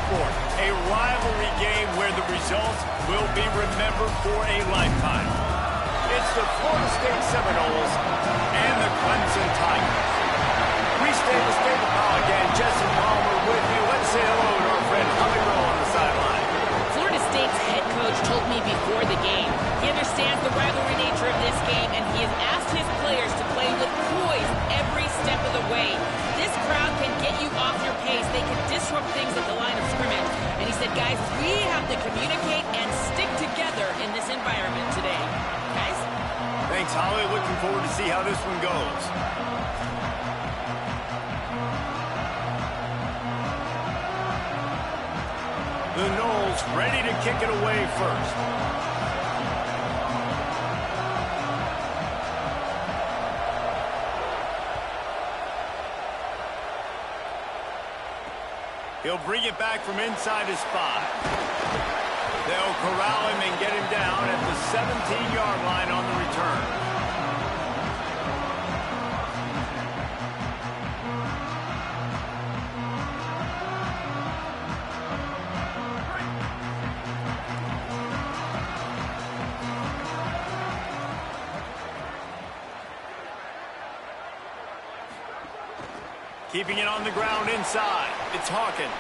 sport, a rivalry game where the results will be remembered for a lifetime. It's the Florida State Seminoles and the Clemson Tigers. We stay the state of power again. Jesse Palmer with you. Let's say hello to our friend Tommy Rowe on the sideline. Florida State's head coach told me before the game he understands the rivalry nature of this game, and he has asked his players to play with poise every step of the way. This crowd can get you off your pace. They can disrupt things at the line of scrimmage. And he said, guys, we have to communicate and stick together in this environment today. Guys? Thanks, Holly. Looking forward to see how this one goes. The Noles ready to kick it away first. He'll bring it back from inside his 5. They'll corral him and get him down at the 17-yard line on the return. Keeping it on the ground inside. It's Hawkins.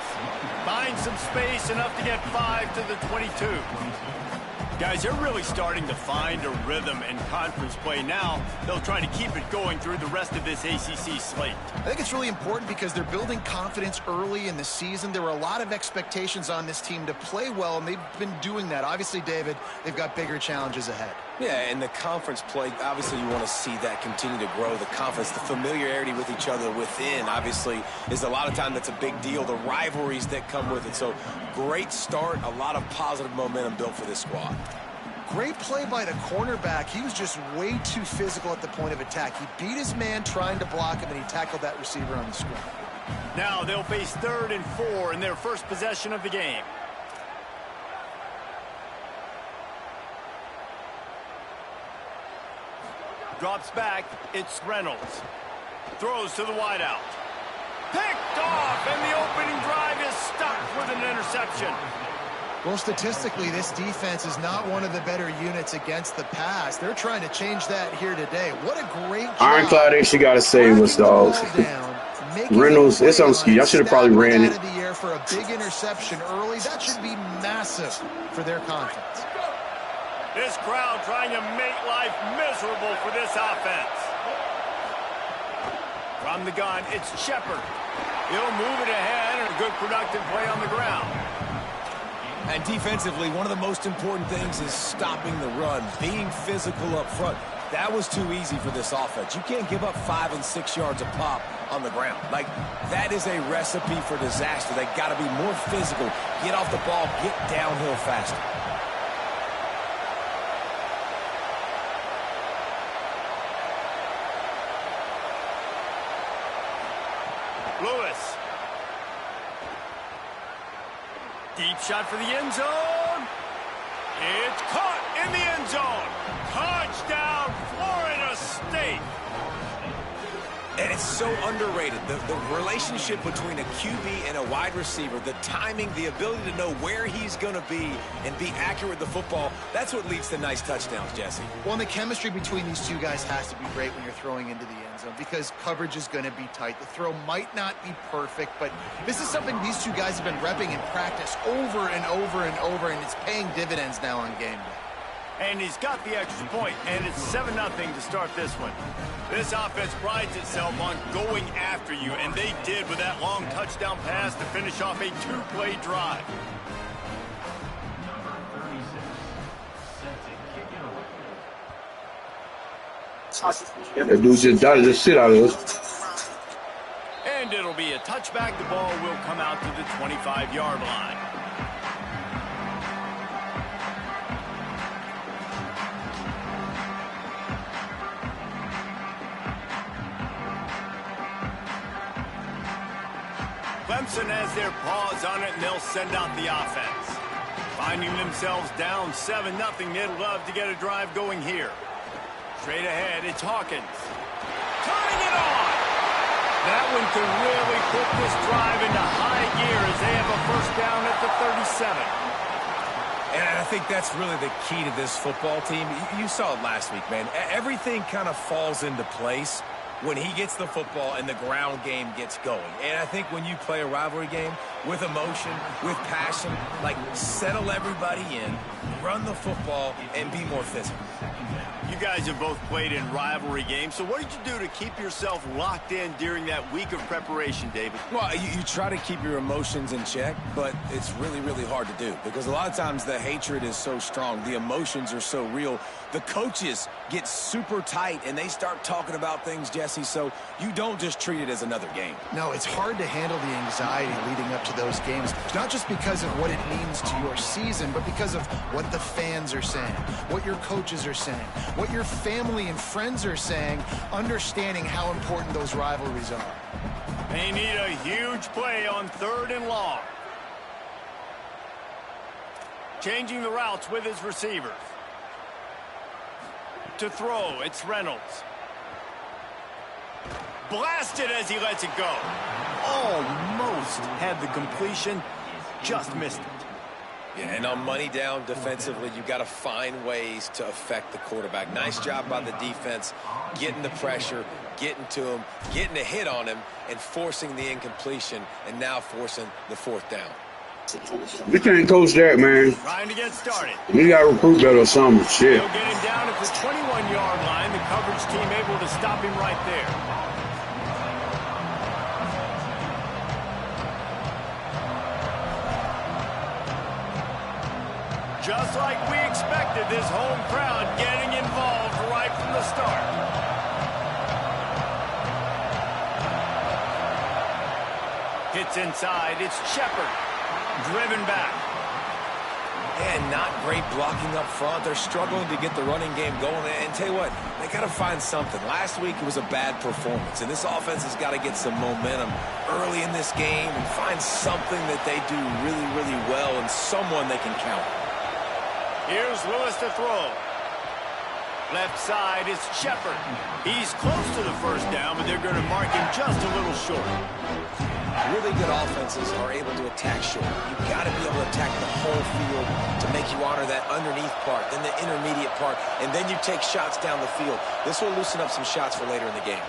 Finds some space, enough to get 5 to the 22. Guys, they're really starting to find a rhythm in conference play now. They'll try to keep it going through the rest of this ACC slate. I think it's really important because they're building confidence early in the season. There were a lot of expectations on this team to play well, and they've been doing that. Obviously, David, they've got bigger challenges ahead. Yeah, and the conference play, obviously you want to see that continue to grow. The confidence, the familiarity with each other within, obviously, is a lot of time that's a big deal. The rivalries that come with it. So, great start, a lot of positive momentum built for this squad. Great play by the cornerback. He was just way too physical at the point of attack. He beat his man trying to block him, and he tackled that receiver on the screen. Now they'll face 3rd and 4 in their first possession of the game. Drops back. It's Reynolds. Throws to the wideout. Picked off, and the opening drive is stopped with an interception. Well, statistically, this defense is not one of the better units against the pass. They're trying to change that here today. What a great job. Ironclad X, you got to save us, dogs. Reynolds, it's on ski. I should have probably ran it. Out of the air for a big interception early. That should be massive for their confidence. This crowd trying to make life miserable for this offense. From the gun, it's Shepard. He'll move it ahead, and a good productive play on the ground. And defensively, one of the most important things is stopping the run, being physical up front. That was too easy for this offense. You can't give up 5 and 6 yards a pop on the ground. Like, that is a recipe for disaster. They got to be more physical, get off the ball, get downhill faster. Lewis. Deep shot for the end zone. It's caught in the end zone. Touchdown, Florida State. And it's so underrated. The relationship between a QB and a wide receiver, the timing, the ability to know where he's going to be and be accurate with the football, that's what leads to nice touchdowns, Jesse. Well, and the chemistry between these two guys has to be great when you're throwing into the end zone because coverage is going to be tight. The throw might not be perfect, but this is something these two guys have been repping in practice over and over and over, and it's paying dividends now on game day. And he's got the extra point, and it's 7-0 to start this one. This offense prides itself on going after you, and they did with that long touchdown pass to finish off a 2-play drive. That dude just dotted the shit out of us. And it'll be a touchback. The ball will come out to the 25-yard line. Clemson has their paws on it, and they'll send out the offense. Finding themselves down 7-0, they'd love to get a drive going here. Straight ahead, it's Hawkins. Turning it on! That one could really put this drive into high gear as they have a first down at the 37. And I think that's really the key to this football team. You saw it last week, man. Everything kind of falls into place when he gets the football and the ground game gets going. And I think when you play a rivalry game with emotion, with passion, like settle everybody in, run the football, and be more physical. You guys have both played in rivalry games, so what did you do to keep yourself locked in during that week of preparation, David? Well, you try to keep your emotions in check, but it's really, really hard to do because a lot of times the hatred is so strong. The emotions are so real. The coaches get super tight, and they start talking about things, Jesse, so you don't just treat it as another game. No, it's hard to handle the anxiety leading up to those games, not just because of what it means to your season, but because of what the fans are saying, what your coaches are saying, what your family and friends are saying, understanding how important those rivalries are. They need a huge play on 3rd and long. Changing the routes with his receivers. To throw, it's Reynolds. Blasted as he lets it go. Almost had the completion, just missed it. Yeah, and on money down defensively, you got to find ways to affect the quarterback. Nice job by the defense, getting the pressure, getting to him, getting a hit on him, and forcing the incompletion, and now forcing the 4th down. We can't coach that, man. Trying to get started. We got to recruit better or something. Shit. He'll get him down at the 21-yard line. The coverage team able to stop him right there. Just like we expected, this home crowd getting involved right from the start. Hits inside. It's Shepard. Driven back. And not great blocking up front. They're struggling to get the running game going. And tell you what, they got to find something. Last week it was a bad performance, and this offense has got to get some momentum early in this game and find something that they do really, really well and someone they can count. Here's Lewis to throw. Left side is Shepard. He's close to the first down, but they're going to mark him just a little short. Really good offenses are able to attack short. You've got to be able to attack the whole field to make you honor that underneath part, then the intermediate part, and then you take shots down the field. This will loosen up some shots for later in the game.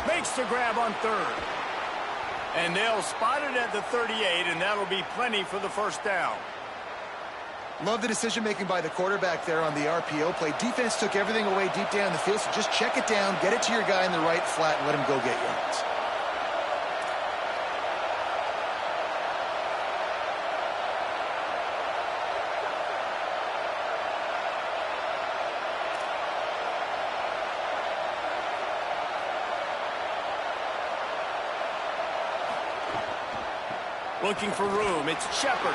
Makes the grab on 3rd. And they'll spot it at the 38, and that'll be plenty for the first down. Love the decision-making by the quarterback there on the RPO play. Defense took everything away deep down the field, so just check it down, get it to your guy in the right flat, and let him go get yards. Looking for room, it's Shepard.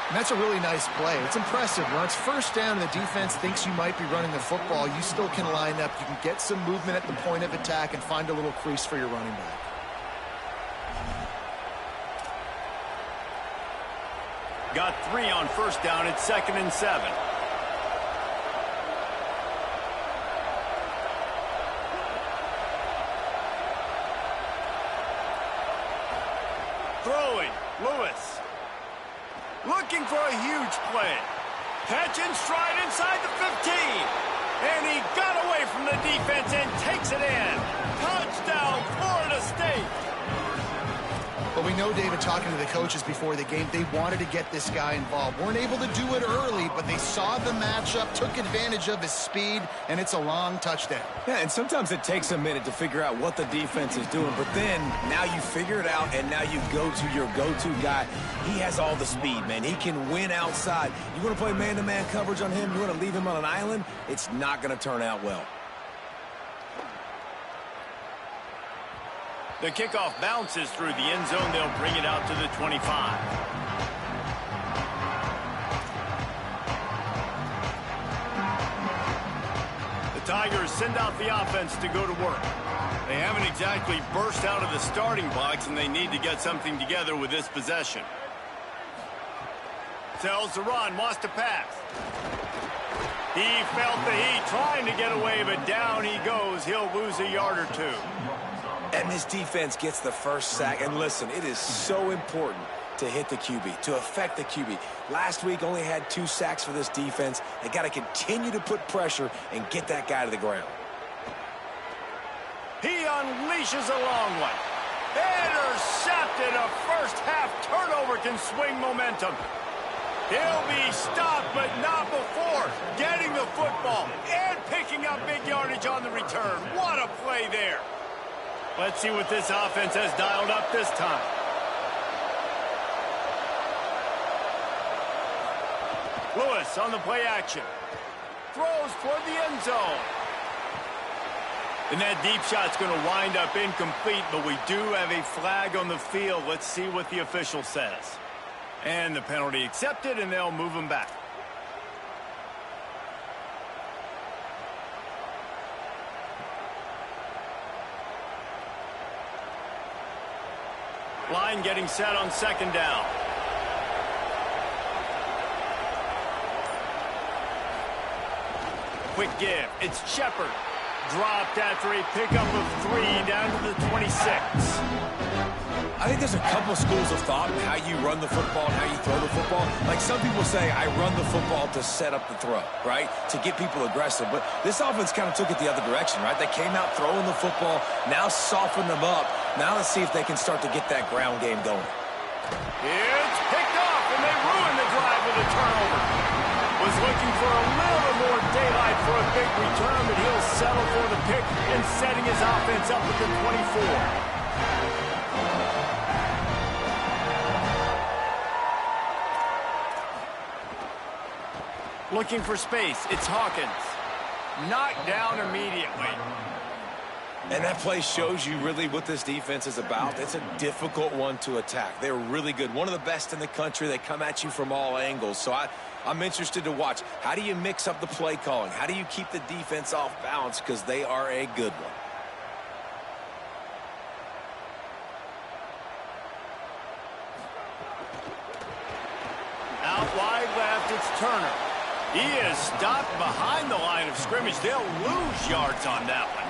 And that's a really nice play. It's impressive. When it's first down and the defense thinks you might be running the football, you still can line up. You can get some movement at the point of attack and find a little crease for your running back. Got 3 on first down at 2nd and 7. Throwing, Lewis. Looking for a huge play. Catch and stride inside the 15. And he got away from the defense and takes it in. Touchdown, Florida State. But we know, David, talking to the coaches before the game, they wanted to get this guy involved. Weren't able to do it early, but they saw the matchup, took advantage of his speed, and it's a long touchdown. Yeah, and sometimes it takes a minute to figure out what the defense is doing, but then now you figure it out, and now you go to your go-to guy. He has all the speed, man. He can win outside. You want to play man-to-man coverage on him? You want to leave him on an island? It's not going to turn out well. The kickoff bounces through the end zone. They'll bring it out to the 25. The Tigers send out the offense to go to work. They haven't exactly burst out of the starting blocks, and they need to get something together with this possession. Tells the run, wants to pass. He felt the heat, trying to get away, but down he goes. He'll lose a yard or two. And this defense gets the first sack. And listen, it is so important to hit the QB, to affect the QB. Last week only had 2 sacks for this defense. They got to continue to put pressure and get that guy to the ground. He unleashes a long one. Intercepted. A first-half turnover can swing momentum. He'll be stopped, but not before getting the football and picking up big yardage on the return. What a play there. Let's see what this offense has dialed up this time. Lewis on the play action. Throws toward the end zone. And that deep shot's going to wind up incomplete, but we do have a flag on the field. Let's see what the official says. And the penalty accepted, and they'll move him back. Line getting set on second down. Quick give. It's Shepard. Dropped after a pickup of 3 down to the 26. I think there's a couple schools of thought in how you run the football and how you throw the football. Like some people say, I run the football to set up the throw, right? To get people aggressive. But this offense kind of took it the other direction, right? They came out throwing the football, now soften them up. Now let's see if they can start to get that ground game going. It's picked off, and they ruined the drive with a turnover. Was looking for a little more daylight for a big return, but he'll settle for the pick and setting his offense up at the 24. Looking for space. It's Hawkins. Knocked down immediately. And that play shows you really what this defense is about. It's a difficult one to attack. They're really good. One of the best in the country. They come at you from all angles. So I'm interested to watch. How do you mix up the play calling? How do you keep the defense off balance? Because they are a good one. Out wide left, it's Turner. He is stopped behind the line of scrimmage. They'll lose yards on that one.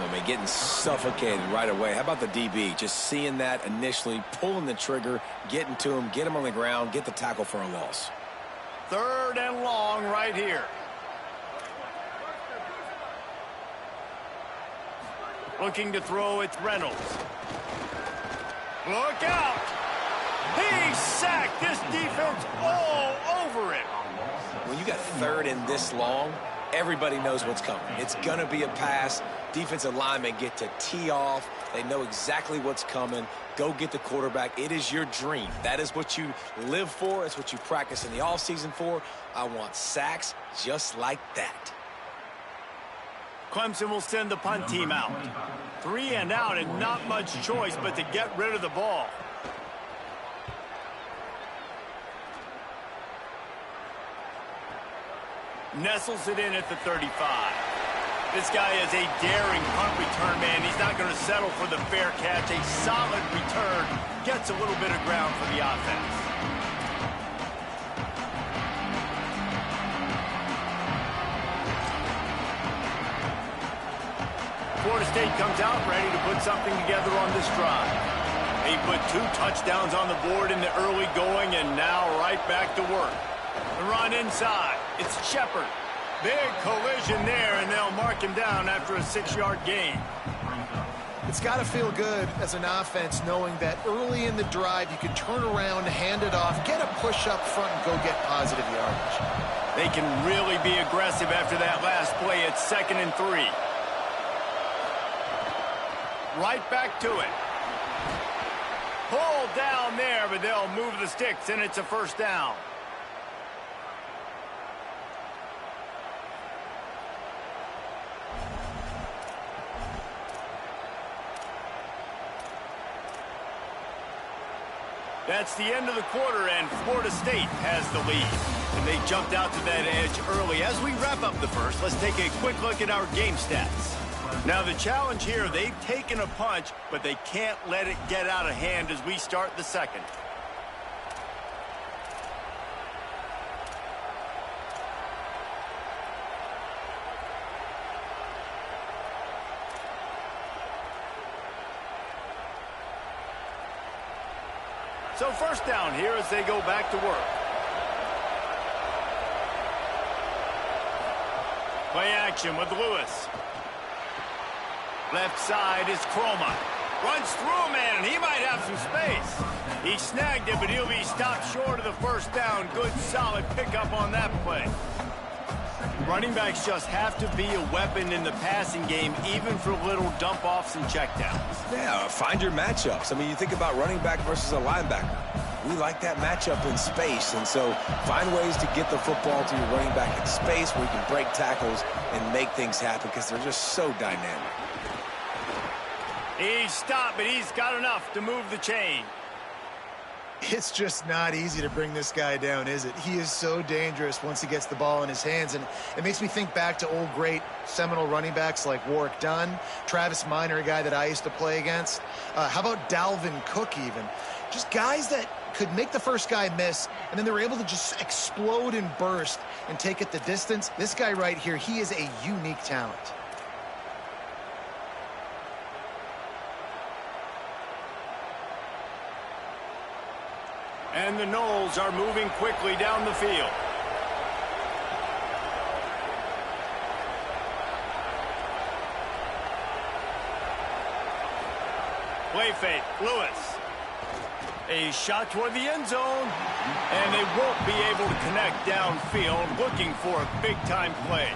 I mean, getting suffocated right away. How about the DB? Just seeing that initially, pulling the trigger, getting to him, get him on the ground, get the tackle for a loss. 3rd and long right here. Looking to throw, it's Reynolds. Look out! He sacked this defense all over it. When you got 3rd and this long, everybody knows what's coming. It's going to be a pass. Defensive linemen get to tee off. They know exactly what's coming. Go get the quarterback. It is your dream. That is what you live for. It's what you practice in the offseason for. I want sacks just like that. Clemson will send the punt team out. 3 and out and not much choice but to get rid of the ball. Nestles it in at the 35. This guy is a daring punt return man. He's not going to settle for the fair catch. A solid return. Gets a little bit of ground for the offense. Florida State comes out ready to put something together on this drive. They put 2 touchdowns on the board in the early going and now right back to work. The run inside. It's Shepard. Big collision there, and they'll mark him down after a 6-yard gain. It's got to feel good as an offense knowing that early in the drive you can turn around, hand it off, get a push up front, and go get positive yardage. They can really be aggressive after that last play. It's 2nd and 3. Right back to it. Pulled down there, but they'll move the sticks, and it's a 1st down. That's the end of the quarter, and Florida State has the lead. And they jumped out to that edge early. As we wrap up the first, let's take a quick look at our game stats. Now, the challenge here, they've taken a punch, but they can't let it get out of hand as we start the second. So first down here as they go back to work. Play action with Lewis. Left side is Croma. Runs through a man, and he might have some space. He snagged it, but he'll be stopped short of the first down. Good, solid pickup on that play. Running backs just have to be a weapon in the passing game, even for little dump-offs and checkdowns. Yeah, find your matchups. I mean, you think about running back versus a linebacker. We like that matchup in space, and so find ways to get the football to your running back in space where you can break tackles and make things happen because they're just so dynamic. He's stopped, but he's got enough to move the chain. It's just not easy to bring this guy down, is it? He is so dangerous once he gets the ball in his hands, and it makes me think back to old great Seminole running backs like Warwick Dunn, Travis Minor, a guy that I used to play against. How about Dalvin Cook even? Just guys that could make the first guy miss, and then they were able to just explode and burst and take it the distance. This guy right here, he is a unique talent. And the Noles are moving quickly down the field. Play fake, Lewis. A shot toward the end zone, and they won't be able to connect downfield, looking for a big-time play.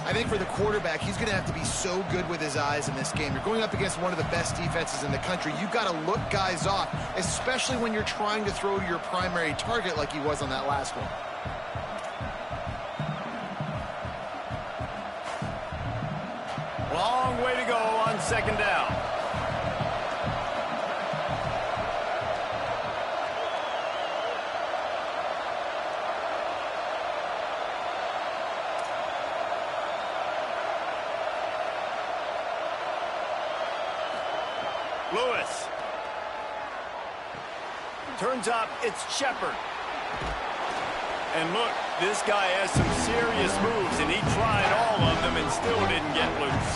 I think for the quarterback, he's going to have to be so good with his eyes in this game. You're going up against one of the best defenses in the country. You've got to look guys off, especially when you're trying to throw to your primary target like he was on that last one. Long way to go on second down. Lewis. Turns up, it's Shepard. And look, this guy has some serious moves, and he tried all of them and still didn't get loose.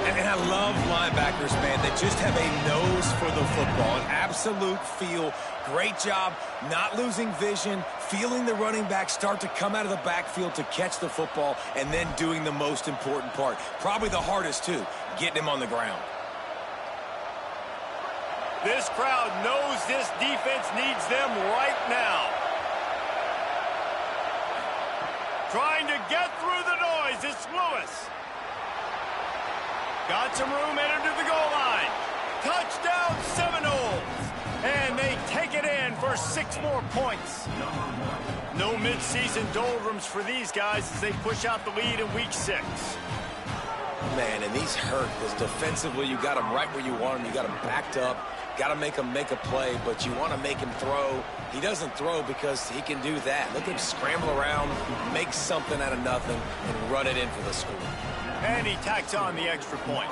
And I love linebackers, man, that just have a nose for the football, an absolute feel. Great job not losing vision, feeling the running back start to come out of the backfield to catch the football, and then doing the most important part. Probably the hardest, too, getting him on the ground. This crowd knows this defense needs them right now. Trying to get through the noise, it's Lewis. Got some room, entered to the goal line. Touchdown Seminoles. And they take it in for 6 more points. No midseason doldrums for these guys as they push out the lead in week 6. Man, and these hurt because defensively you got them right where you want them. You got them backed up. Got to make him make a play, but you want to make him throw. He doesn't throw because he can do that. Look at him scramble around, make something out of nothing, and run it in for the score. And he tacks on the extra point.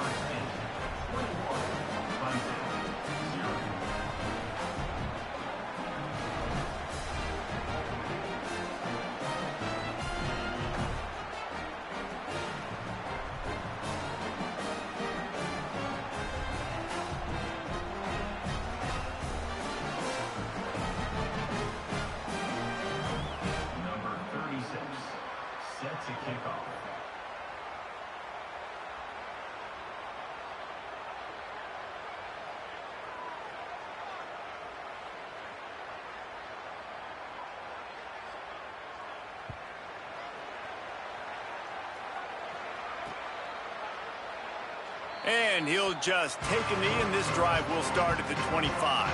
And he'll just take a knee, and this drive will start at the 25.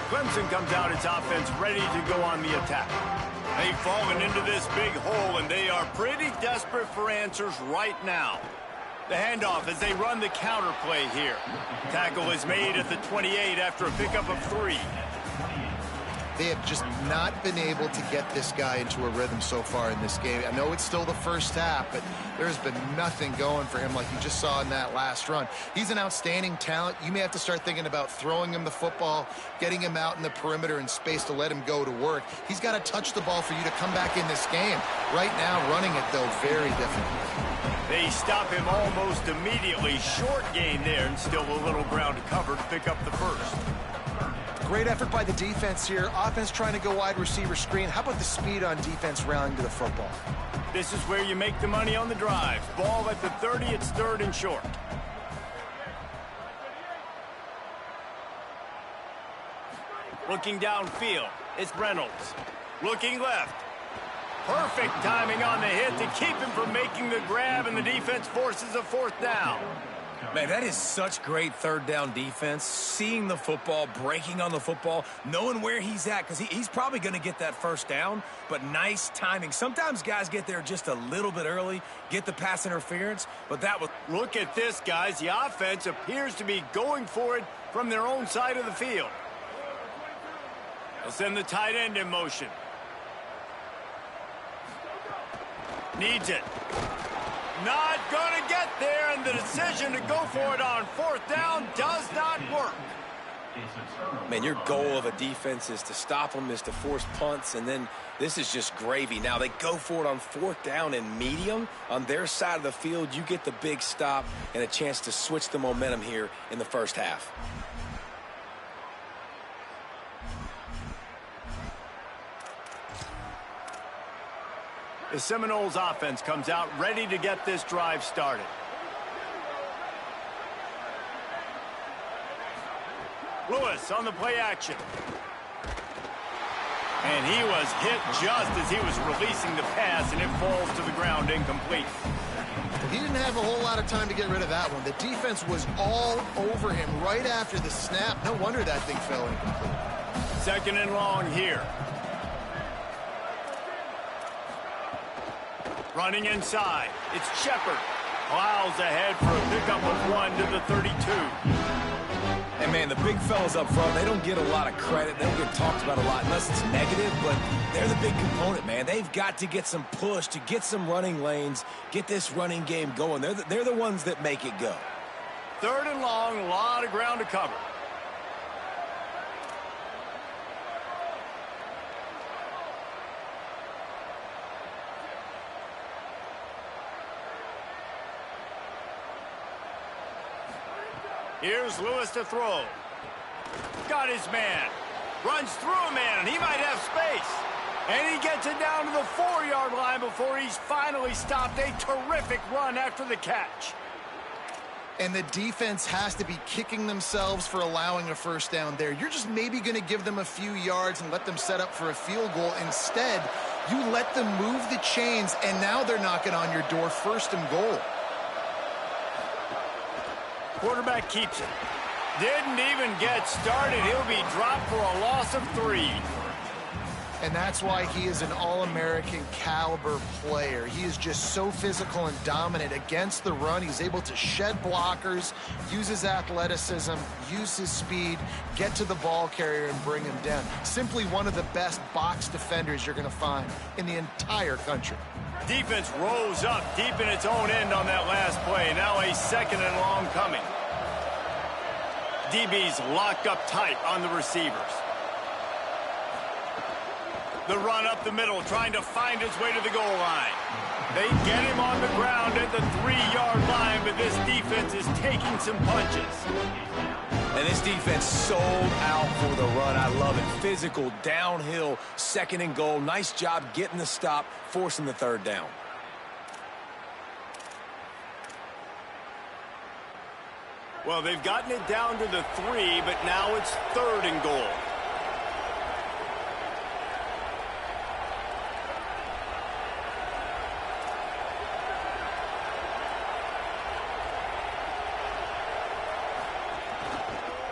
Clemson comes out its offense ready to go on the attack. They've fallen into this big hole, and they are pretty desperate for answers right now. The handoff as they run the counter play here. Tackle is made at the 28 after a pickup of 3. They have just not been able to get this guy into a rhythm so far in this game. I know it's still the first half, but there's been nothing going for him like you just saw in that last run. He's an outstanding talent. You may have to start thinking about throwing him the football, getting him out in the perimeter and space to let him go to work. He's got to touch the ball for you to come back in this game. Right now, running it, though, very difficult. They stop him almost immediately. Short gain there, and still a little ground to cover to pick up the first. Great effort by the defense here. Offense trying to go wide receiver screen. How about the speed on defense rallying to the football? This is where you make the money on the drive. Ball at the 30, it's 3rd and short. Looking downfield, it's Reynolds. Looking left. Perfect timing on the hit to keep him from making the grab, and the defense forces a 4th down. Man, that is such great 3rd down defense. Seeing the football, breaking on the football, knowing where he's at, because he's probably going to get that 1st down, but nice timing. Sometimes guys get there just a little bit early, get the pass interference, but that was... Look at this, guys. The offense appears to be going for it from their own side of the field. They'll send the tight end in motion. Needs it. Not going to get there, and the decision to go for it on 4th down does not work. Man, your goal of a defense is to stop them, is to force punts, and then this is just gravy. Now, they go for it on 4th down and medium. On their side of the field, you get the big stop and a chance to switch the momentum here in the first half. The Seminoles offense comes out ready to get this drive started. Lewis on the play action. And he was hit just as he was releasing the pass, and it falls to the ground incomplete. He didn't have a whole lot of time to get rid of that one. The defense was all over him right after the snap. No wonder that thing fell incomplete. 2nd and long here. Running inside, it's Shepard. Plows ahead for a pickup of 1 to the 32. And, man, the big fellas up front, they don't get a lot of credit. They don't get talked about a lot unless it's negative, but they're the big component, man. They've got to get some push, to get some running lanes, get this running game going. They're the ones that make it go. 3rd and long, a lot of ground to cover. Here's Lewis to throw. Got his man. Runs through a man, and he might have space. And he gets it down to the 4-yard line before he's finally stopped. A terrific run after the catch. And the defense has to be kicking themselves for allowing a 1st down there. You're just maybe going to give them a few yards and let them set up for a field goal. Instead, you let them move the chains, and now they're knocking on your door, 1st and goal. Quarterback keeps it. Didn't even get started. He'll be dropped for a loss of 3. And that's why he is an All-American caliber player. He is just so physical and dominant against the run. He's able to shed blockers, use his athleticism, use his speed, get to the ball carrier and bring him down. Simply one of the best box defenders you're going to find in the entire country. Defense rose up deep in its own end on that last play. Now a 2nd and long coming. DB's locked up tight on the receivers. The run up the middle, trying to find his way to the goal line. They get him on the ground at the 3-yard line, but this defense is taking some punches. And this defense sold out for the run. I love it. Physical, downhill, 2nd and goal. Nice job getting the stop, forcing the 3rd down. Well, they've gotten it down to the 3, but now it's 3rd and goal.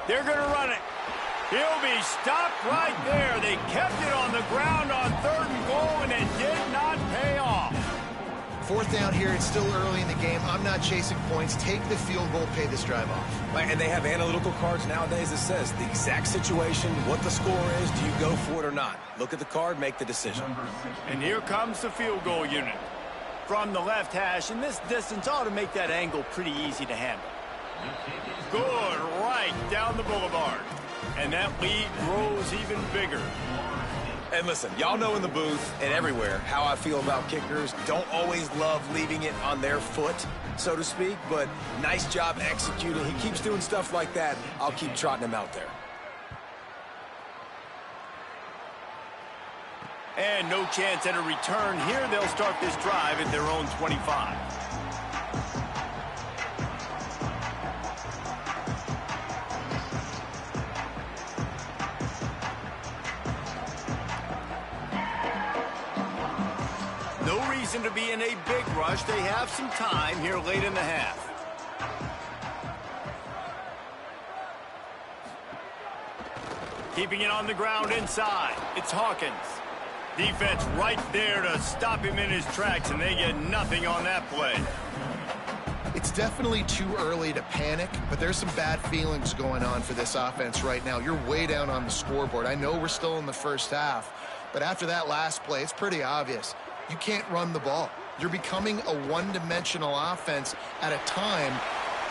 They're going to run it. He'll be stopped right there. They kept it on the ground on 3rd and goal, and it did not pay off. 4th down here. It's still early in the game. I'm not chasing points. Take the field goal, pay this drive off. And they have analytical cards nowadays that says the exact situation, what the score is, do you go for it or not? Look at the card, make the decision. And here comes the field goal unit. From the left hash, and this distance ought to make that angle pretty easy to handle. Good, right down the boulevard. And that lead grows even bigger. And listen, y'all know in the booth and everywhere how I feel about kickers. Don't always love leaving it on their foot, so to speak, but nice job executing. He keeps doing stuff like that. I'll keep trotting him out there. And no chance at a return here. They'll start this drive at their own 25. No reason to be in a big rush. They have some time here late in the half. Keeping it on the ground inside. It's Hawkins. Defense right there to stop him in his tracks, and they get nothing on that play. It's definitely too early to panic, but there's some bad feelings going on for this offense right now. You're way down on the scoreboard. I know we're still in the first half, but after that last play, it's pretty obvious. You can't run the ball. You're becoming a one-dimensional offense at a time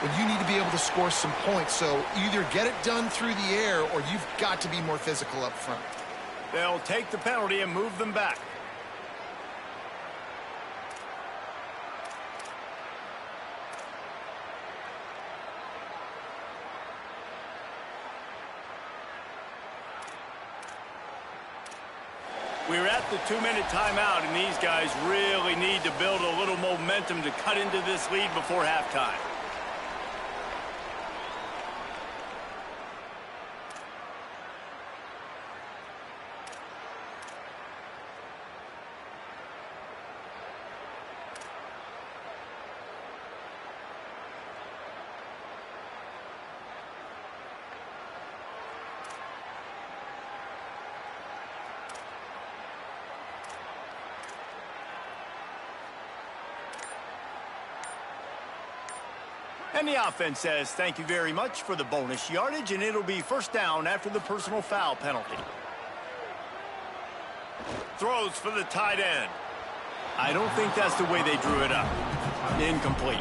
when you need to be able to score some points. So either get it done through the air or you've got to be more physical up front. They'll take the penalty and move them back. We're at the 2-minute timeout, and these guys really need to build a little momentum to cut into this lead before halftime. And the offense says thank you very much for the bonus yardage, and it'll be first down after the personal foul penalty. Throws for the tight end. I don't think that's the way they drew it up. Incomplete.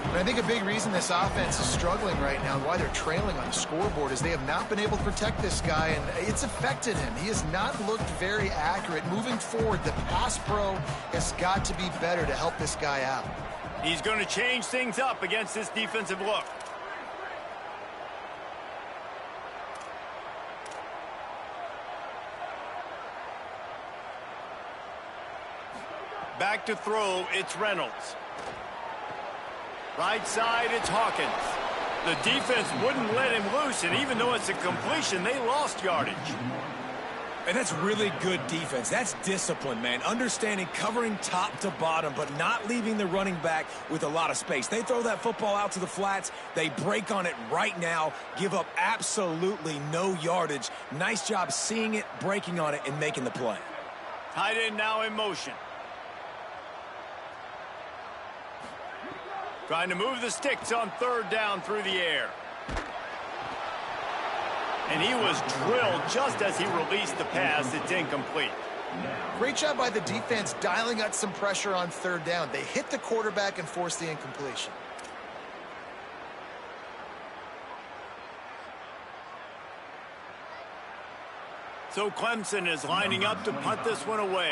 And I think a big reason this offense is struggling right now and why they're trailing on the scoreboard is they have not been able to protect this guy, and it's affected him. He has not looked very accurate. Moving forward, the pass pro has got to be better to help this guy out. He's going to change things up against this defensive look. Back to throw, it's Reynolds. Right side, it's Hawkins. The defense wouldn't let him loose, and even though it's a completion, they lost yardage. And that's really good defense. That's discipline, man. Understanding covering top to bottom, but not leaving the running back with a lot of space. They throw that football out to the flats. They break on it right now, give up absolutely no yardage. Nice job seeing it, breaking on it, and making the play. Tight end now in motion. Trying to move the sticks on 3rd down through the air. And he was drilled just as he released the pass. It's incomplete. Great job by the defense dialing out some pressure on 3rd down. They hit the quarterback and forced the incompletion. So Clemson is lining up to punt this one away.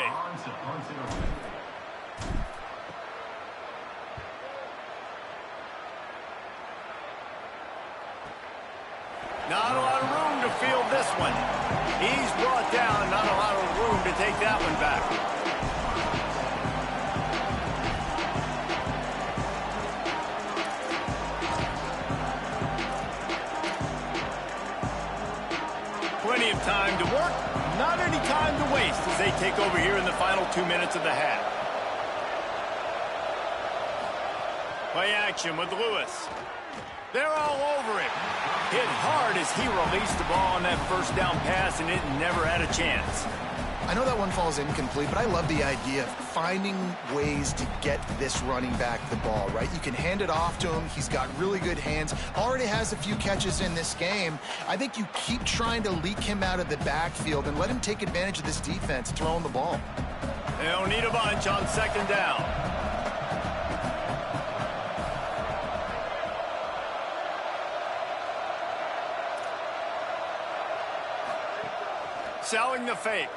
Not a lot of room to field this one. He's brought down, not a lot of room to take that one back. Plenty of time to work, not any time to waste as they take over here in the final 2 minutes of the half. Play action with Lewis. They're all over him. Hit hard as he released the ball on that 1st down pass, and it never had a chance. I know that one falls incomplete, but I love the idea of finding ways to get this running back the ball, right? You can hand it off to him. He's got really good hands. Already has a few catches in this game. I think you keep trying to leak him out of the backfield and let him take advantage of this defense throwing the ball. They'll need a bunch on second down. Selling the fake.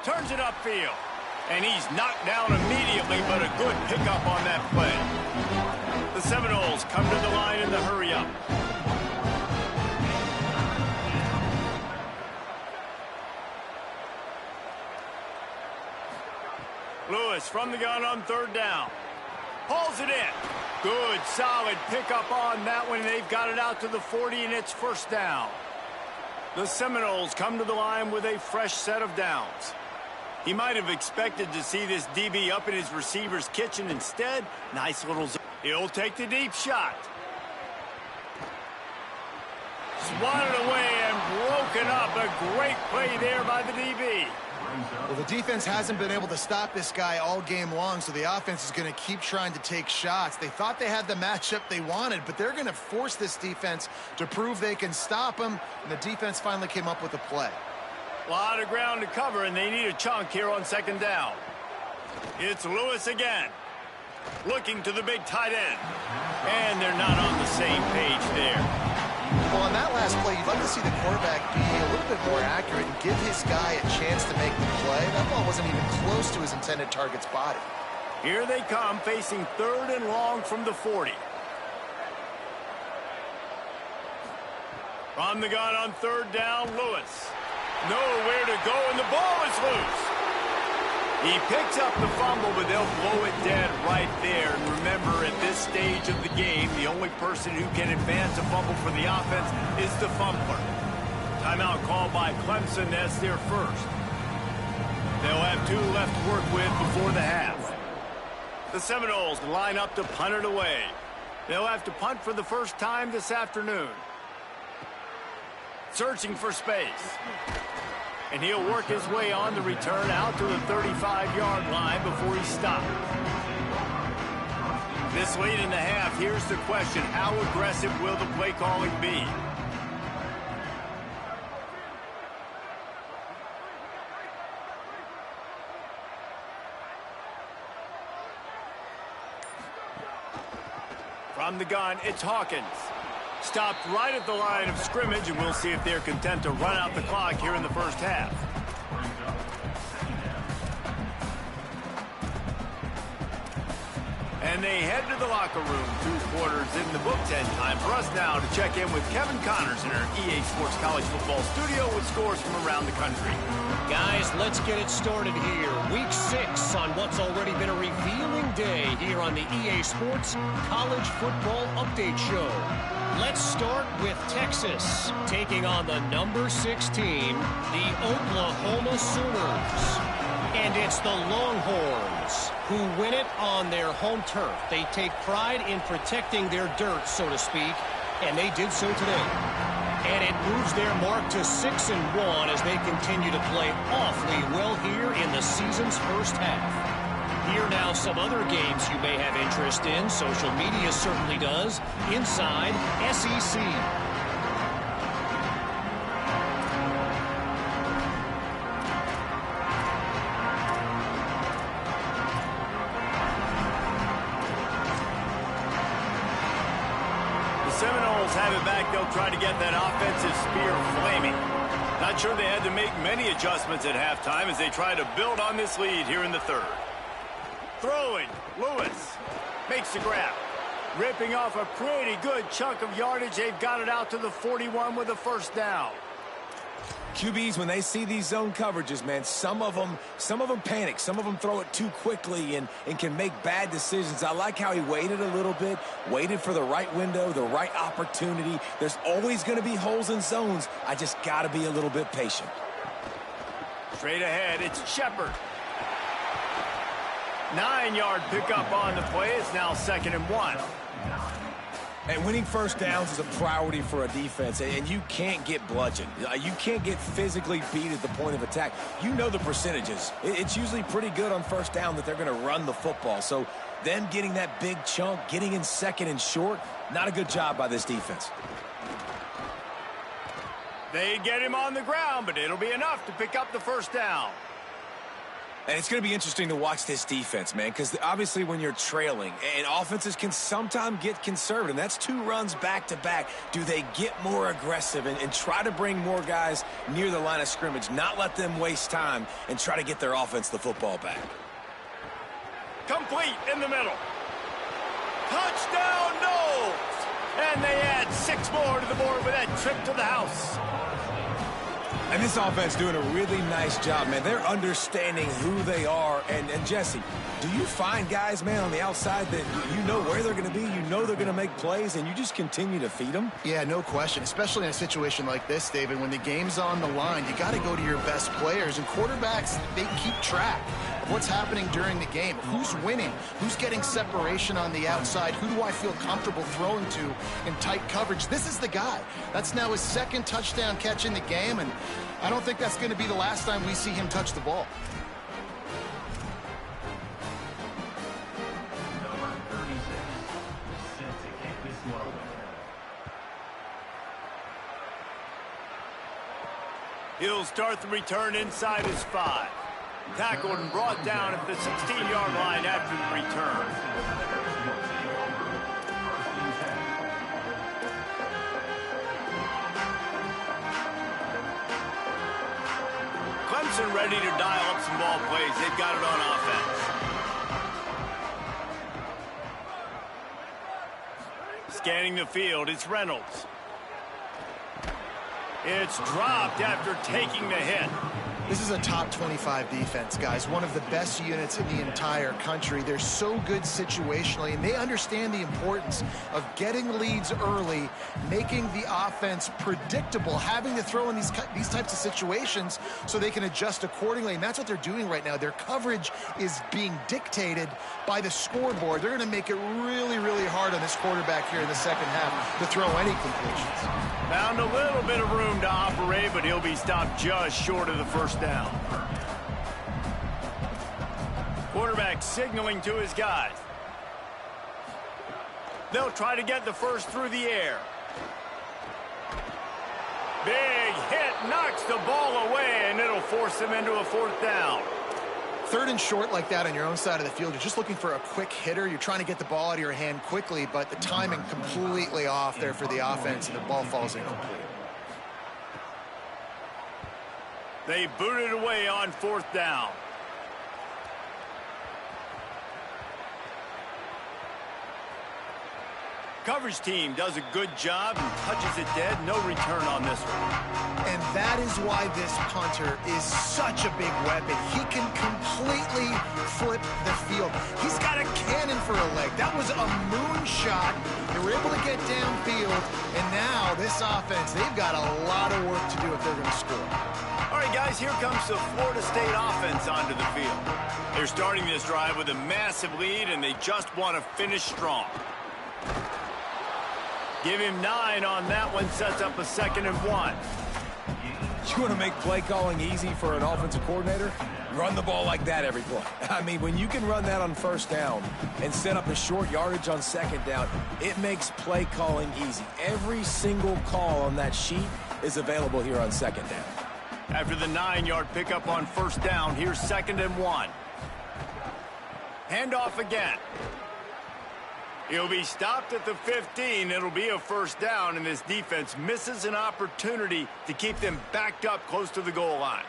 Turns it upfield. And he's knocked down immediately, but a good pickup on that play. The Seminoles come to the line in the hurry-up. Lewis from the gun on third down. Hauls it in. Good, solid pickup on that one. They've got it out to the 40, and it's first down. The Seminoles come to the line with a fresh set of downs. He might have expected to see this DB up in his receiver's kitchen. Instead, nice little zone. He'll take the deep shot. Swatted away and broken up. A great play there by the DB. Well, the defense hasn't been able to stop this guy all game long, so the offense is going to keep trying to take shots. They thought they had the matchup they wanted, but they're going to force this defense to prove they can stop him, and the defense finally came up with a play. A lot of ground to cover, and they need a chunk here on second down. It's Lewis again. Looking to the big tight end. And they're not on the same page there. Well, on that last play, you'd like to see the quarterback be a little bit more accurate and give his guy a chance to make the play. That ball wasn't even close to his intended target's body. Here they come, facing third and long from the 40. From the gun on third down, Lewis. Nowhere to go, and the ball is loose. He picks up the fumble, but they'll blow it dead right there. And remember, at this stage of the game, the only person who can advance a fumble for the offense is the fumbler. Timeout called by Clemson as their first. They'll have 2 left to work with before the half. The Seminoles line up to punt it away. They'll have to punt for the first time this afternoon. Searching for space. And he'll work his way on the return out to the 35-yard line before he stopped. This late in the half, here's the question. How aggressive will the play calling be? From the gun, it's Hawkins. Stopped right at the line of scrimmage, and we'll see if they're content to run out the clock here in the first half. And they head to the locker room. 2 quarters in the books, and time for us now to check in with Kevin Connors in our EA Sports College Football studio with scores from around the country. Guys, let's get it started here. Week 6 on what's already been a revealing day here on the EA Sports College Football Update Show. Let's start with Texas, taking on the number 6 team, the Oklahoma Sooners. And it's the Longhorns who win it on their home turf. They take pride in protecting their dirt, so to speak, and they did so today. And it moves their mark to 6-1 as they continue to play awfully well here in the season's first half. Here now some other games you may have interest in. Social media certainly does. Inside SEC. The Seminoles have it back. They'll try to get that offensive spear flaming. Not sure they had to make many adjustments at halftime as they try to build on this lead here in the third. Throwing, Lewis makes the grab. Ripping off a pretty good chunk of yardage. They've got it out to the 41 with a first down. QBs, when they see these zone coverages, man, some of them panic. Some of them throw it too quickly and can make bad decisions. I like how he waited a little bit, waited for the right window, the right opportunity. There's always going to be holes in zones. I just got to be a little bit patient. Straight ahead, it's Shepard. 9-yard pickup on the play. It's now 2nd and 1. And winning first downs is a priority for a defense, and you can't get bludgeoned. You can't get physically beat at the point of attack. You know the percentages. It's usually pretty good on first down that they're going to run the football. So them getting that big chunk, getting in second and short, not a good job by this defense. They get him on the ground, but it'll be enough to pick up the first down. And it's going to be interesting to watch this defense, man, because obviously when you're trailing, and offenses can sometimes get conservative, and that's 2 runs back-to-back. Do they get more aggressive and try to bring more guys near the line of scrimmage, not let them waste time, and try to get their offense the football back? Complete in the middle. Touchdown, Knowles! And they add 6 more to the board with that trip to the house. And this offense doing a really nice job, man. They're understanding who they are. And Jesse, do you find guys, man, on the outside that you know where they're going to be, you know they're going to make plays, and you just continue to feed them? Yeah, no question, especially in a situation like this, David. When the game's on the line, you got to go to your best players. And quarterbacks, they keep track of what's happening during the game. Who's winning? Who's getting separation on the outside? Who do I feel comfortable throwing to in tight coverage? This is the guy. That's now his 2nd touchdown catch in the game, and I don't think that's going to be the last time we see him touch the ball. He'll start the return inside his 5. Tackled and brought down at the 16-yard line after the return. Clemson ready to dial up some ball plays. They've got it on offense. Scanning the field, it's Reynolds. It's dropped after taking the hit. This is a top 25 defense, guys. One of the best units in the entire country. They're so good situationally, and they understand the importance of getting leads early, making the offense predictable, having to throw in these types of situations so they can adjust accordingly. And that's what they're doing right now. Their coverage is being dictated by the scoreboard. They're going to make it really, really hard on this quarterback here in the second half to throw any completions. Found a little bit of room to operate, but he'll be stopped just short of the first down. Quarterback signaling to his guys. They'll try to get the first through the air. Big hit, knocks the ball away, and it'll force them into a 4th down. 3rd and short like that on your own side of the field, you're just looking for a quick hitter. You're trying to get the ball out of your hand quickly, but the timing completely off there for the offense, and the ball falls incomplete. They boot it away on 4th down. Coverage team does a good job and touches it dead. No return on this one. And that is why this punter is such a big weapon. He can completely flip the field. He's got a cannon for a leg. That was a moonshot. They were able to get downfield, and now this offense, they've got a lot of work to do if they're going to score. All right, guys, here comes the Florida State offense onto the field. They're starting this drive with a massive lead, and they just want to finish strong. Give him 9 on that one, sets up a 2nd and 1. You want to make play calling easy for an offensive coordinator? Run the ball like that every play. I mean, when you can run that on first down and set up a short yardage on second down, it makes play calling easy. Every single call on that sheet is available here on second down. After the 9-yard pickup on first down, here's 2nd and 1. Handoff again. He'll be stopped at the 15. It'll be a first down, and this defense misses an opportunity to keep them backed up close to the goal line.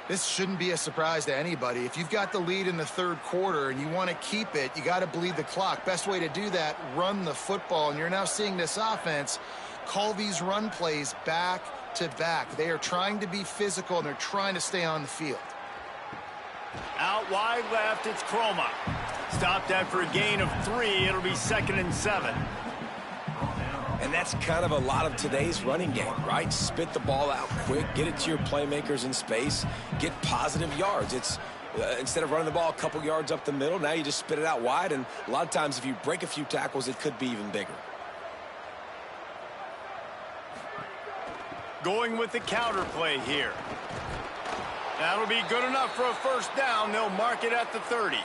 This shouldn't be a surprise to anybody. If you've got the lead in the 3rd quarter and you want to keep it, you got to bleed the clock. Best way to do that, run the football. And you're now seeing this offense call these run plays back to back. They are trying to be physical, and they're trying to stay on the field. Out wide left, it's Chroma. Stopped after a gain of 3. It'll be 2nd and 7. And that's kind of a lot of today's running game, right? Spit the ball out quick, get it to your playmakers in space, get positive yards. It's instead of running the ball a couple yards up the middle, now you just spit it out wide, and a lot of times if you break a few tackles, it could be even bigger. going with the counter play here. That'll be good enough for a first down. They'll mark it at the 30.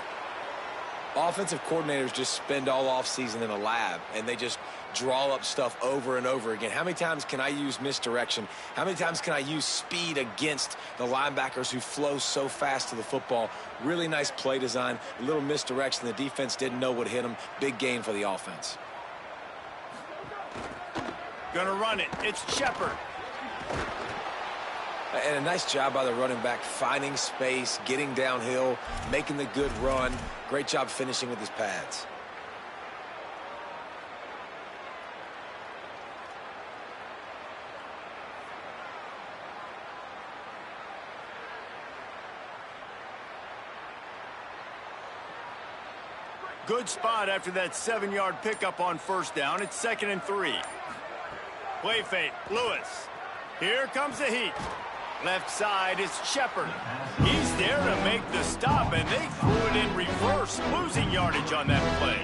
Offensive coordinators just spend all offseason in a lab, and they just draw up stuff over and over again. How many times can I use misdirection? How many times can I use speed against the linebackers who flow so fast to the football? Really nice play design, a little misdirection. The defense didn't know what hit them. Big gain for the offense. Gonna run it. It's Shepard. And a nice job by the running back, finding space, getting downhill, making the good run. Great job finishing with his pads. Good spot after that 7-yard pickup on first down. It's 2nd and 3. Play fake. Lewis. Here comes the heat. Left side is Shepard. He's there to make the stop, and they threw it in reverse, losing yardage on that play.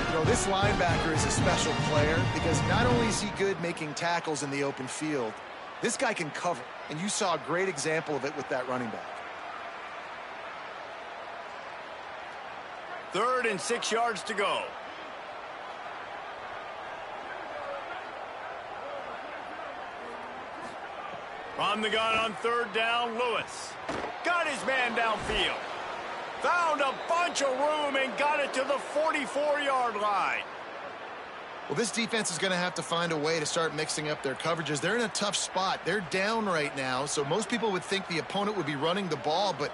You know, this linebacker is a special player because not only is he good making tackles in the open field, this guy can cover, and you saw a great example of it with that running back. 3rd and 6 yards to go. From the gun on 3rd down, Lewis. Got his man downfield. Found a bunch of room and got it to the 44-yard line. Well, this defense is going to have to find a way to start mixing up their coverages. They're in a tough spot. They're down right now, so most people would think the opponent would be running the ball, but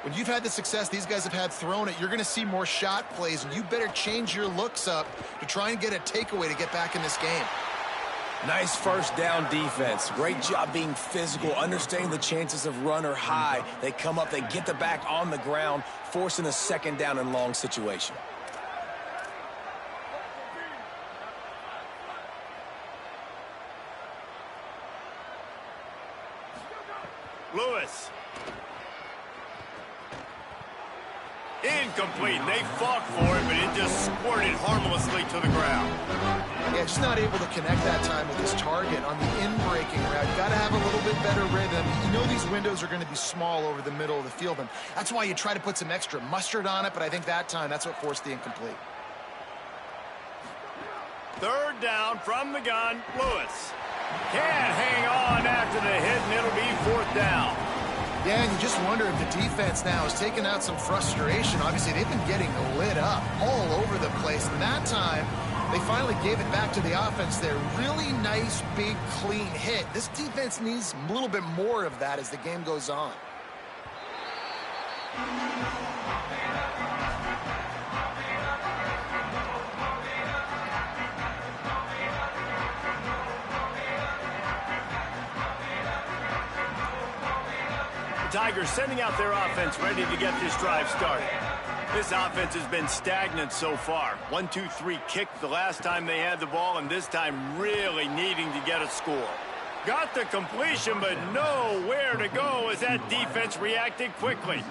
when you've had the success these guys have had throwing it, you're going to see more shot plays, and you better change your looks up to try and get a takeaway to get back in this game. Nice first down defense. Great job being physical, understanding the chances of run are high. They come up, they get the back on the ground, forcing a 2nd down and long situation. Lewis. Incomplete. They fought for it, but it just squirted harmlessly to the ground. Yeah, just not able to connect that time with his target on the in-breaking route. Got to have a little bit better rhythm. You know these windows are going to be small over the middle of the field, and that's why you try to put some extra mustard on it, but I think that time that's what forced the incomplete. 3rd down from the gun, Lewis. Can't hang on after the hit, and it'll be 4th down. Yeah, and you just wonder if the defense now is taking out some frustration. Obviously, they've been getting lit up all over the place, and that time they finally gave it back to the offense there. Really nice, big, clean hit. This defense needs a little bit more of that as the game goes on. Tigers sending out their offense ready to get this drive started. This offense has been stagnant so far. 1-2-3 kick the last time they had the ball, and this time really needing to get a score. Got the completion, but nowhere to go as that defense reacted quickly.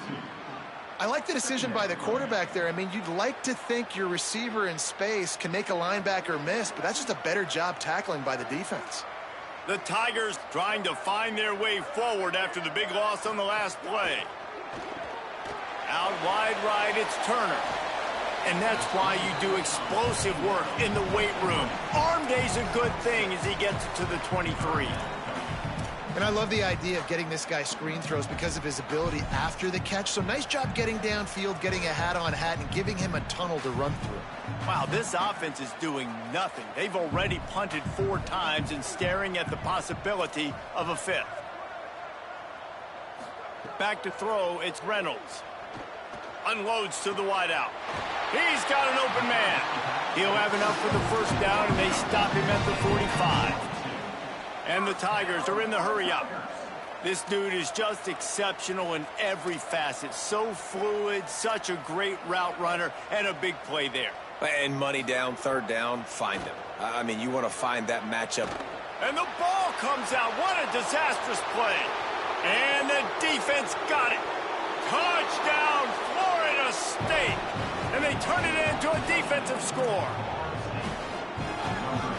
I like the decision by the quarterback there. I mean, you'd like to think your receiver in space can make a linebacker miss, but that's just a better job tackling by the defense. The Tigers trying to find their way forward after the big loss on the last play. Out wide right, it's Turner. And that's why you do explosive work in the weight room. Arm day's a good thing as he gets to the 23. And I love the idea of getting this guy screen throws because of his ability after the catch. So nice job getting downfield, getting a hat-on-hat, and giving him a tunnel to run through. Wow, this offense is doing nothing. They've already punted 4 times and staring at the possibility of a 5th. Back to throw, it's Reynolds. Unloads to the wideout. He's got an open man. He'll have enough for the first down, and they stop him at the 45. And the Tigers are in the hurry-up. This dude is just exceptional in every facet. So fluid, such a great route runner, and a big play there. And money down, 3rd down, find him. I mean, you want to find that matchup. And the ball comes out. What a disastrous play. And the defense got it. Touchdown, Florida State. And they turn it into a defensive score.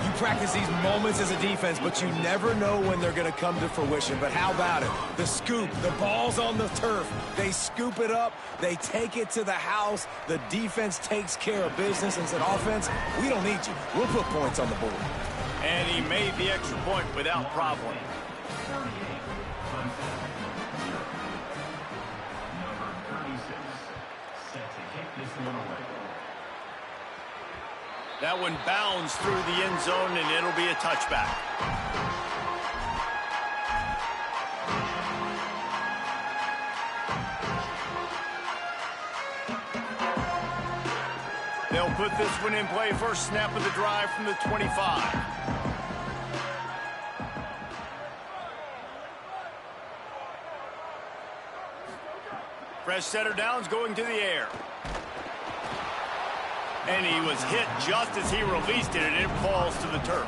You practice these moments as a defense, but you never know when they're going to come to fruition. But how about it? The scoop, the ball's on the turf. They scoop it up. They take it to the house. The defense takes care of business and said, offense, we don't need you. We'll put points on the board. And he made the extra point without problem. That one bounds through the end zone, and it'll be a touchback. They'll put this one in play. First snap of the drive from the 25. Fresh setter downs going to the air. And he was hit just as he released it, and it falls to the turf.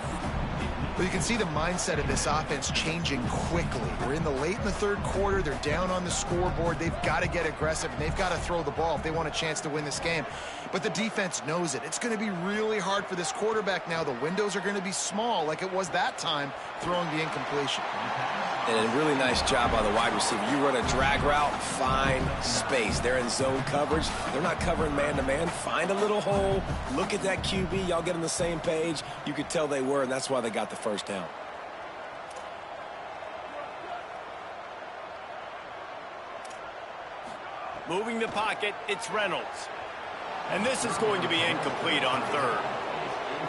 Well, you can see the mindset of this offense changing quickly. We're in the third quarter. They're down on the scoreboard. They've got to get aggressive, and they've got to throw the ball if they want a chance to win this game. But the defense knows it. It's going to be really hard for this quarterback now. The windows are going to be small like it was that time throwing the incompletion. And a really nice job by the wide receiver. You run a drag route, find space. They're in zone coverage. They're not covering man-to-man. Find a little hole. Look at that QB. Y'all get on the same page. You could tell they were, and that's why they got the first down. Moving the pocket, it's Reynolds. And this is going to be incomplete on third.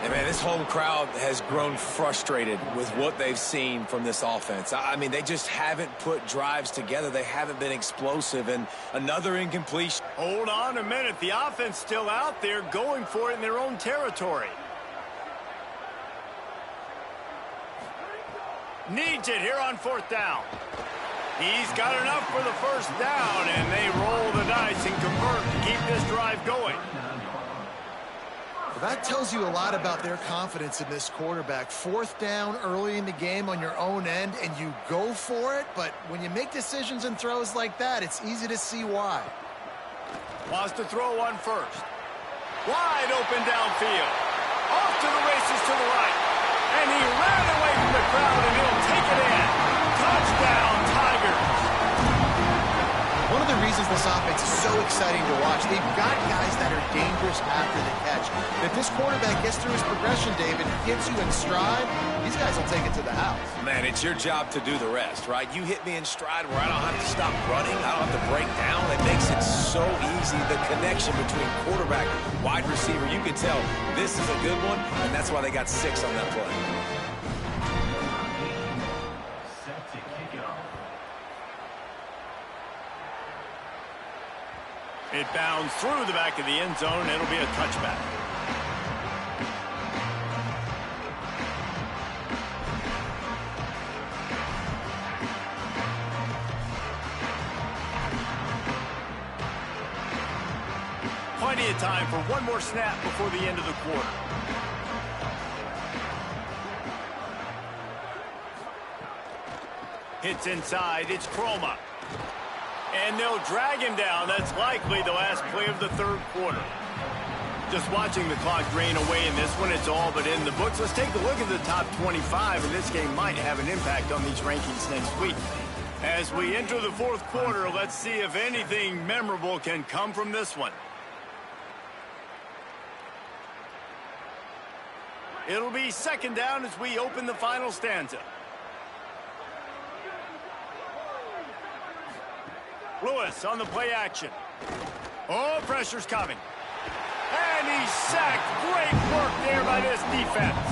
And, man, this whole crowd has grown frustrated with what they've seen from this offense. I mean, they just haven't put drives together. They haven't been explosive, and another incompletion. Hold on a minute. The offense still out there going for it in their own territory. Needs it here on fourth down. He's got enough for the first down, and they roll the dice and convert to keep this drive going. Well, that tells you a lot about their confidence in this quarterback. Fourth down early in the game on your own end, and you go for it, but when you make decisions and throws like that, it's easy to see why. Wants to throw on first. Wide open downfield. Off to the races to the right. And he ran away from the crowd, and he'll take it in. Touchdown, Tigers. One of the reasons this offense is so exciting to watch, they've got guys that are dangerous after the catch. If this quarterback gets through his progression, David, gets you in stride, these guys will take it to the house. Man, it's your job to do the rest, right? You hit me in stride where I don't have to stop running. I don't have to break down. It makes it so easy. The connection between quarterback, wide receiver, you can tell this is a good one, and that's why they got 6 on that play. It bounds through the back of the end zone. It'll be a touchback. Plenty of time for one more snap before the end of the quarter. Hits inside. It's Chroma. And they'll drag him down. That's likely the last play of the third quarter. Just watching the clock drain away in this one, it's all but in the books. Let's take a look at the top 25, and this game might have an impact on these rankings next week. As we enter the fourth quarter, let's see if anything memorable can come from this one. It'll be second down as we open the final stanza. Lewis on the play action. Oh, pressure's coming. And he's sacked. Great work there by this defense.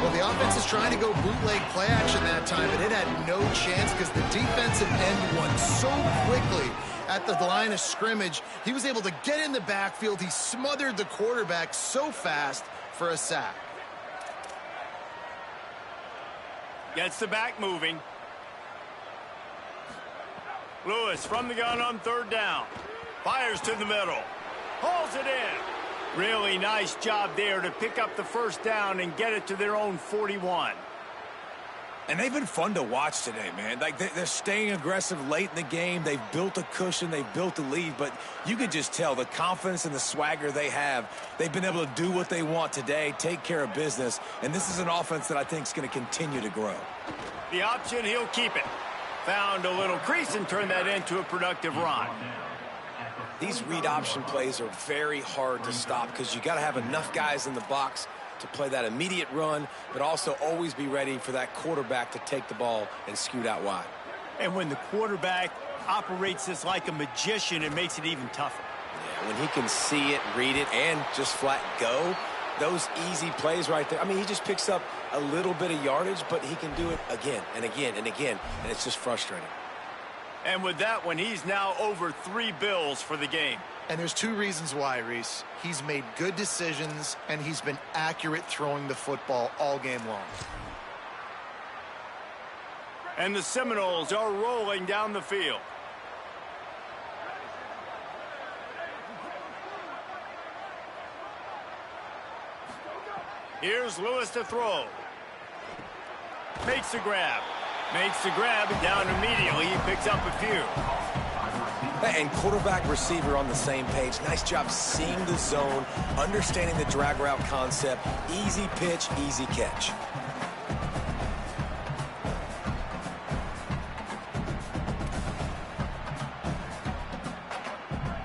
Well, the offense is trying to go bootleg play action that time, but it had no chance because the defensive end won so quickly at the line of scrimmage. He was able to get in the backfield. He smothered the quarterback so fast for a sack. Gets the back moving. Lewis from the gun on third down. Fires to the middle. Hauls it in. Really nice job there to pick up the first down and get it to their own 41. And they've been fun to watch today, man. Like, they're staying aggressive late in the game. They've built a cushion. They've built a lead. But you can just tell the confidence and the swagger they have. They've been able to do what they want today, take care of business. And this is an offense that I think is going to continue to grow. The option, he'll keep it. Found a little crease and turned that into a productive run. These read option plays are very hard to stop because you got to have enough guys in the box to play that immediate run, but also always be ready for that quarterback to take the ball and scoot out wide. And when the quarterback operates this like a magician, it makes it even tougher. Yeah, when he can see it, read it, and just flat go, those easy plays right there. I mean, he just picks up a little bit of yardage, but he can do it again and again and again, and it's just frustrating. And with that one, he's now over 3 bills for the game. And there's 2 reasons why, Reese. He's made good decisions, and he's been accurate throwing the football all game long. And the Seminoles are rolling down the field. Here's Lewis to throw. Makes the grab. Makes the grab, and down immediately. He picks up a few. And quarterback receiver on the same page. Nice job seeing the zone, understanding the drag route concept. Easy pitch, easy catch.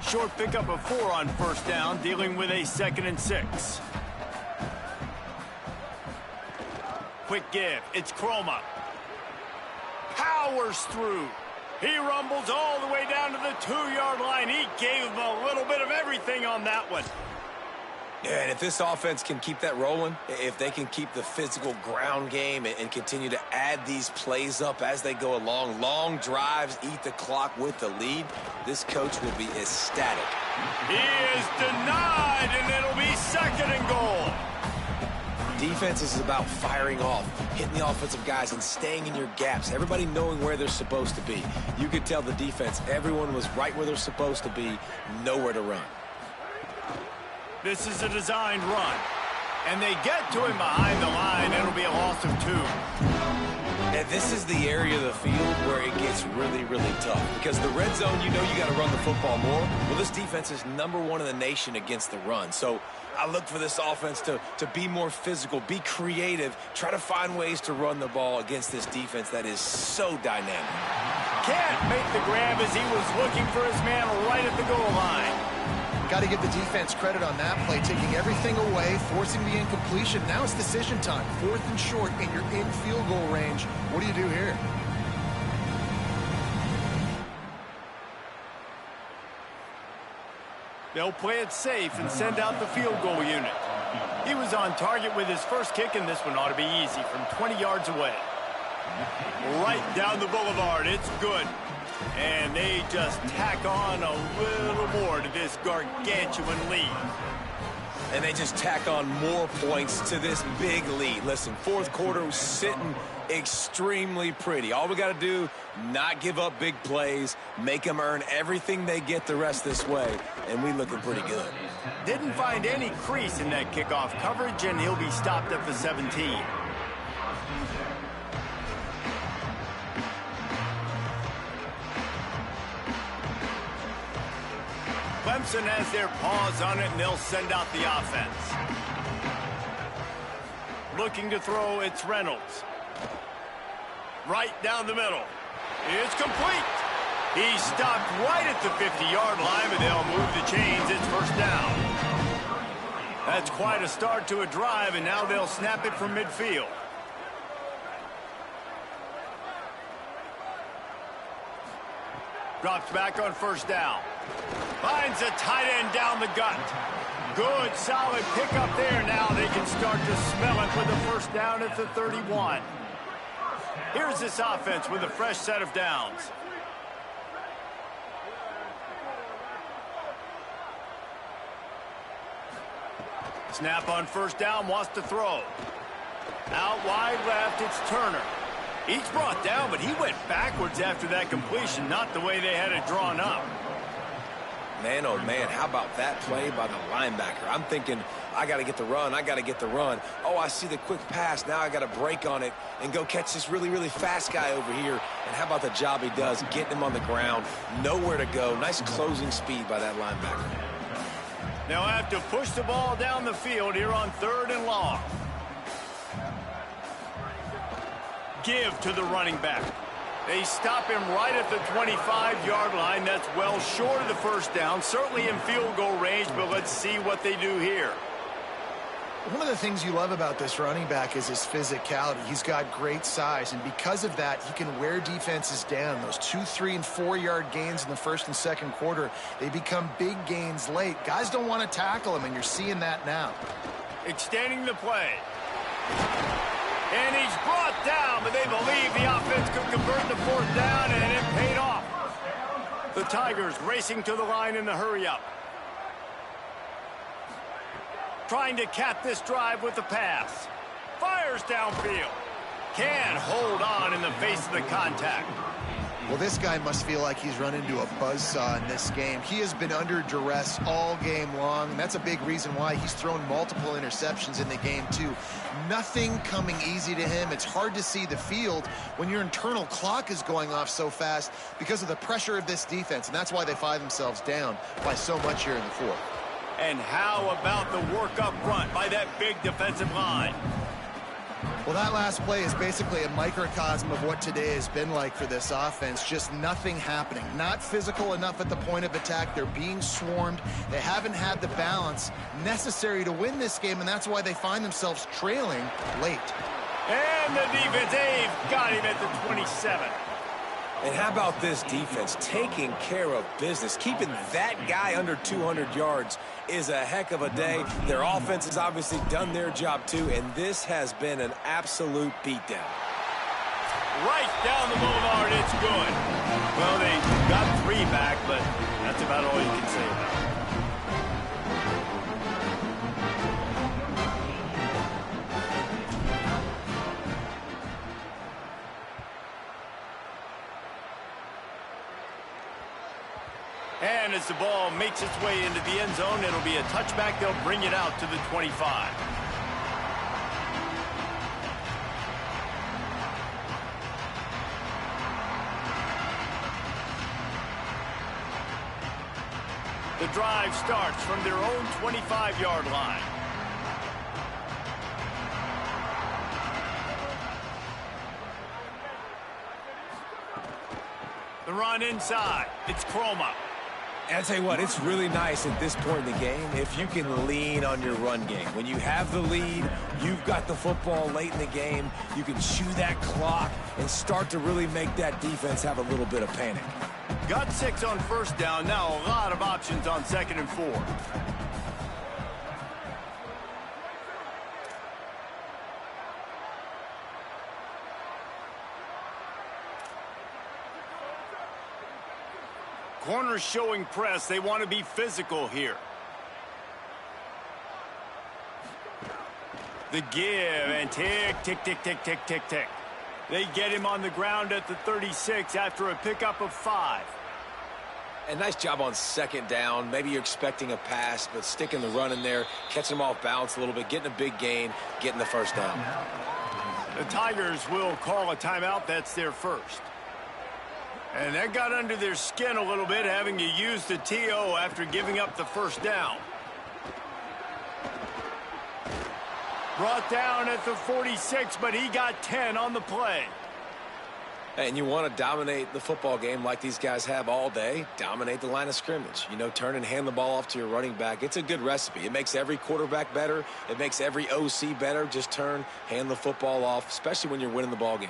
Short pickup of 4 on first down, dealing with a 2nd and 6. Quick give. It's Chroma. Powers through. He rumbles all the way down to the 2-yard line. He gave him a little bit of everything on that one. Yeah, and if this offense can keep that rolling, if they can keep the physical ground game and continue to add these plays up as they go along, long drives, eat the clock with the lead, this coach will be ecstatic. He is denied, and it'll be 2nd and goal. Defense is about firing off, hitting the offensive guys and staying in your gaps, everybody knowing where they're supposed to be. You could tell the defense, everyone was right where they're supposed to be, nowhere to run. This is a designed run, and they get to him behind the line. It'll be a loss of 2. And this is the area of the field where it gets really, really tough. Because the red zone, you know you got to run the football more. Well, this defense is #1 in the nation against the run. So I look for this offense to be more physical, be creative, try to find ways to run the ball against this defense that is so dynamic. Can't make the grab as he was looking for his man right at the goal line. Got to give the defense credit on that play, taking everything away, forcing the incompletion. Now it's decision time. 4th and short, and you're in field goal range. What do you do here? They'll play it safe and send out the field goal unit. He was on target with his first kick, and this one ought to be easy from 20 yards away. Right down the boulevard. It's good. And they just tack on a little more to this gargantuan lead. And they just tack on more points to this big lead. Listen, 4th quarter was sitting extremely pretty. All we got to do, not give up big plays, make them earn everything they get the rest this way, and we looking pretty good. Didn't find any crease in that kickoff coverage, and he'll be stopped at the 17. Clemson has their paws on it, and they'll send out the offense. Looking to throw, it's Reynolds. Right down the middle. It's complete. He's stopped right at the 50-yard line, but they'll move the chains. It's first down. That's quite a start to a drive, and now they'll snap it from midfield. Drops back on first down. Finds a tight end down the gut. Good, solid pickup there. Now they can start to smell it with a first down at the 31. Here's this offense with a fresh set of downs. Snap on first down, wants to throw. Out wide left, it's Turner. He's brought down, but he went backwards after that completion, not the way they had it drawn up. Man, oh man, how about that play by the linebacker? I'm thinking I got to get the run. I got to get the run. Oh, I see the quick pass. Now I got to break on it and go catch this really, really fast guy over here. And how about the job he does, getting him on the ground, nowhere to go. Nice closing speed by that linebacker. They'll have to push the ball down the field here on 3rd and long. Give to the running back. They stop him right at the 25-yard line. That's well short of the first down, certainly in field goal range, but let's see what they do here. One of the things you love about this running back is his physicality. He's got great size, and because of that, he can wear defenses down. Those 2-, 3-, and 4-yard gains in the first and second quarter, they become big gains late. Guys don't want to tackle him, and you're seeing that now. Extending the play. And he's brought down, but they believe the offense could convert the 4th down, and it paid off. The Tigers racing to the line in the hurry-up. Trying to cap this drive with the pass. Fires downfield. Can hold on in the face of the contact. Well, this guy must feel like he's run into a buzzsaw in this game. He has been under duress all game long, and that's a big reason why he's thrown multiple interceptions in the game, too. Nothing coming easy to him. It's hard to see the field when your internal clock is going off so fast because of the pressure of this defense, and that's why they find themselves down by so much here in the 4th. And how about the work up front by that big defensive line? Well, that last play is basically a microcosm of what today has been like for this offense. Just nothing happening. Not physical enough at the point of attack. They're being swarmed. They haven't had the balance necessary to win this game, and that's why they find themselves trailing late. And the defense, they've got him at the 27. And how about this defense taking care of business? Keeping that guy under 200 yards is a heck of a day. Their offense has obviously done their job too, and this has been an absolute beatdown. Right down the boulevard, it's good. Well, they got 3 back, but that's about all you can say about it. And as the ball makes its way into the end zone, it'll be a touchback. They'll bring it out to the 25. The drive starts from their own 25-yard line. The run inside. It's Chroma. I'll tell you what, it's really nice at this point in the game if you can lean on your run game. When you have the lead, you've got the football late in the game, you can chew that clock and start to really make that defense have a little bit of panic. Got 6 on first down. Now a lot of options on 2nd and 4. Corners showing press. They want to be physical here. The give and tick, tick, tick, tick, tick, tick, tick. They get him on the ground at the 36 after a pickup of 5. And nice job on 2nd down. Maybe you're expecting a pass, but sticking the run in there, catching him off balance a little bit, getting a big gain, getting the first down. The Tigers will call a timeout. That's their first. And that got under their skin a little bit, having to use the TO after giving up the first down. Brought down at the 46, but he got 10 on the play. And you want to dominate the football game like these guys have all day. Dominate the line of scrimmage. You know, turn and hand the ball off to your running back. It's a good recipe. It makes every quarterback better. It makes every OC better. Just turn, hand the football off, especially when you're winning the ball game.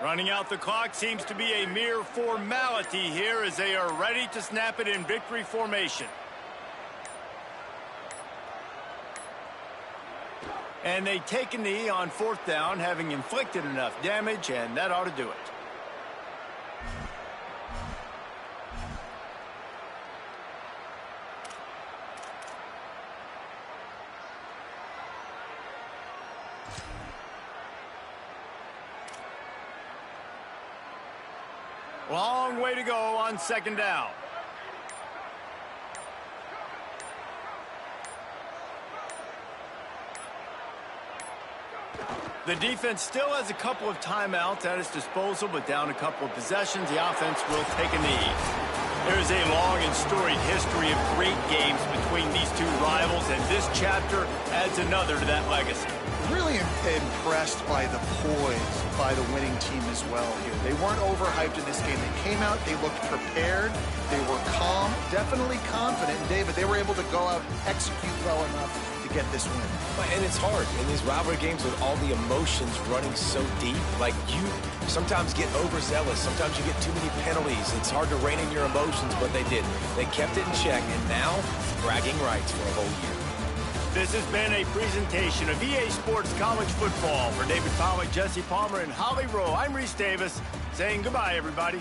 Running out the clock seems to be a mere formality here as they are ready to snap it in victory formation. And they take a knee on 4th down, having inflicted enough damage, and that ought to do it. Long way to go on 2nd down. The defense still has a couple of timeouts at its disposal, but down a couple of possessions, the offense will take a knee. There is a long and storied history of great games between these two rivals, and this chapter adds another to that legacy. Really impressed by the poise by the winning team as well here. They weren't overhyped in this game. They came out, they looked prepared, they were calm, definitely confident. And David, they were able to go out and execute well enough to get this win. And it's hard in these rivalry games with all the emotions running so deep. Like, you sometimes get overzealous. Sometimes you get too many penalties. It's hard to rein in your emotions, but they did. They kept it in check, and now bragging rights for a whole year. This has been a presentation of EA Sports College Football. For David Pollack, Jesse Palmer, and Holly Rowe, I'm Reese Davis saying goodbye, everybody.